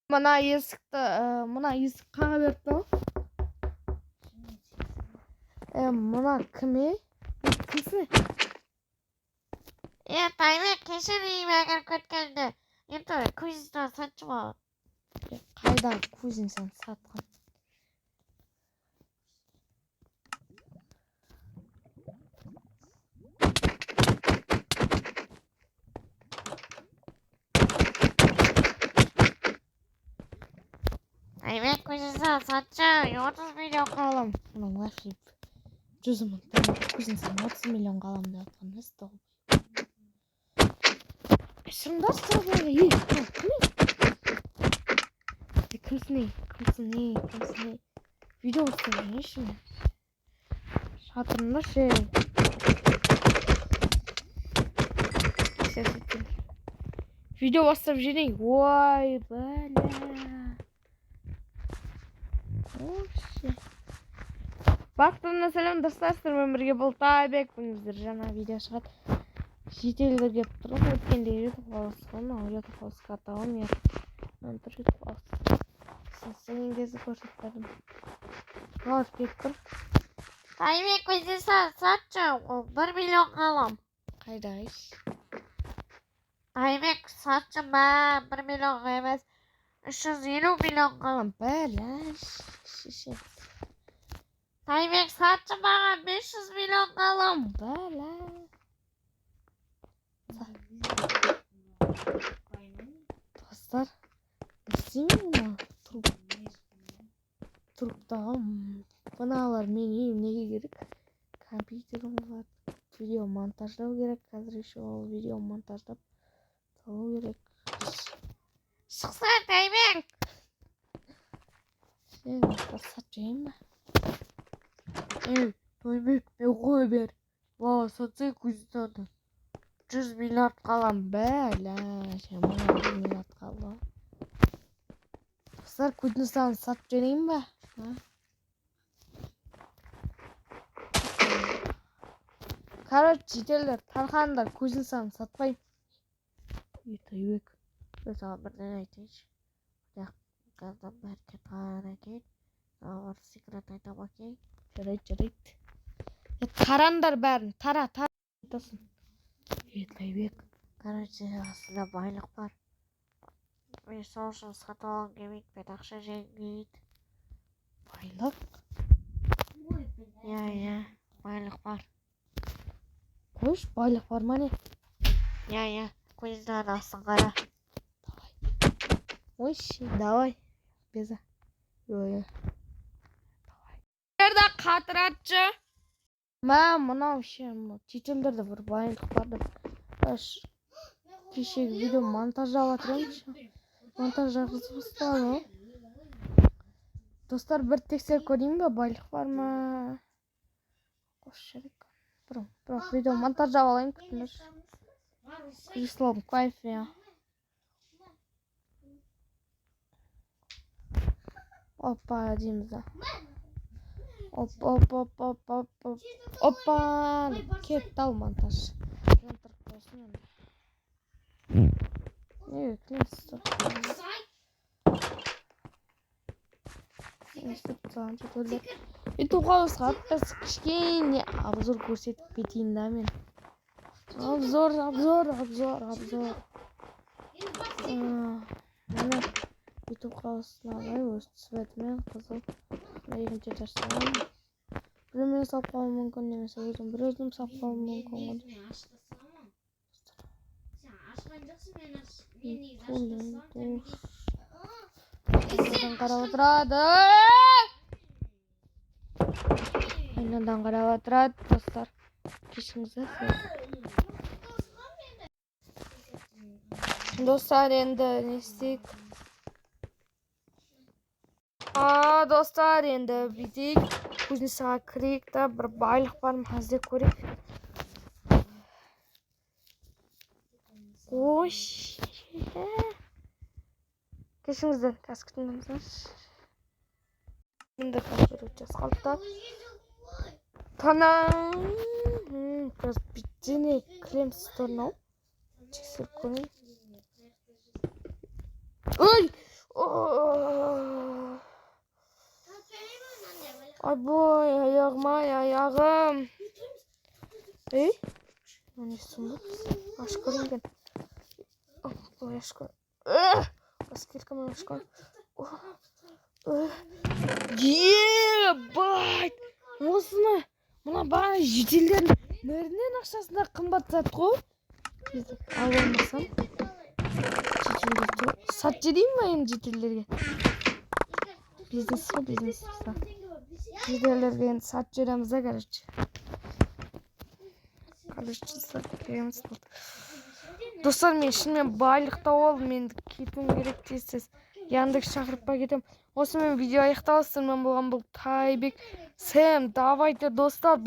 Mına есік қаға берді ау. Мына кім кімсің? Таймек кешірейін әгер көткенді. Енді көзінен сатшым ау. Қайда көзін сен сатқан? Таймек көзінен сатшым. 30 миллион Қалам. Мына лайфлип. 100 мың. Көзін сен 30 миллион қалам деп атқан. Несі тоғы? Шыңда сұрақ Кімсің? Видео ұстап жүрген үшін. Шатырында ше. Видео бастап жүрген. Ой, бәлі. Вообще. Бақтығына сәлем достар, сіздермен бірге бұл Тайбек. Бүгін жаңа видео шығады. Шетелдер кеп тұрып, өткенде YouTube қаласыған, YouTube қаласыға атауым еді. Тұр YouTube қаласы. Сенен кезі көрсеттердім. Қалар кеп тұр. Таймек көзінен сатшым. 1 миллион қалам. Қайда еш? Таймек сатшым ба. 1 миллион емес. 350 миллион қалам. Бәлі. Таймек сатшым баға 500 миллион қалам. Бәлі. Достар, істеймін мұна тұрыптағы бұналар мен үйім неге керек? Компьютерім бар, видео монтаждау керек, қазір еще ол видео монтаждап салу керек. Шықса Таймек! Сен сатып жайын ба? Таймек, мен қой бер. Сатсай көзді 100 миллиард қалам. Бәлі, мұна 1 миллиард қалды. Достар, көзін сатып жайын ба? Короче, жетелдер, тархандар, көзін сатпайым. Тайбек. Саған бірден айтайыншы. Қаздан бәрке тағар әкейін. Саған секрет айтам әкейін. Жарайды. Тарандар бәрін, тара. Айтасын. Тайбек. Короче, астында байлық бар. Мен сол үшін сатып алғым келмейді, мен ақша жегім келмейді. Байлық? Иә, байлық бар. Қойш, байлық бар ма не? Иә, көзінен астын қара. Ойши, давай. Беза. Давай. Жерді қатыратшы. Мынау ше, шетелдерде бір байлық бар деп. Кешегі видео монтаждап жатырмын. Монтаж жағызып басталды. Достар, бір тексеріп көрейін бе, байлық бар ма? Қош жерек. Бірақ видео монтаждап алайын, күтіңдер. Қиыслауым кайф, я. Опа, дейміз да. Опа, кетті ал монтаж. Не, клемсіз тұр. Ютубқа біз кішкене обзор көрсетіп кетейін да мен. Обзор. Мені ютуб қаласына алай, өз цветімен қызыл. Екінші жасырам. Біреумен салып қалуым мүмкін, немесе бір өзім салып қалуым мүмкін. Айнадан қарап отырады, достар. Кешіңіздер. Достар, енді не істейік? Достар, енді бүйтейік. Көзіне саға кірейік та, бір байлық бар ма іздеп көрейік. Ош. Кешіңіздер, қазір күтіңіздер. Енді қазір өтес қалды. Танам. Қазір бүйтіне кремсіз тұрнау. Тексеріп көрейін. Ой! Сундук. Аш көрінген. Ой, аш көр. Сколько мы аш көр. Ебать! Осыны, мына бағана жетелдердің мөрінен ақшасында қымбат зат қой. Ал болмасам. Сат жерейін ба енді жетелдерге? Бизнес қой, бизнес. Жетелдерге енді сат жереміз да, короче. Сат береміз. Достар, мен шынымен байлықта ол, мен кетуім керек дейсіз. Яндекс шақырып па кетем. Осымен видео аяқталсын. Мен болған бұл Тайбек. Сэм, давайте, достар,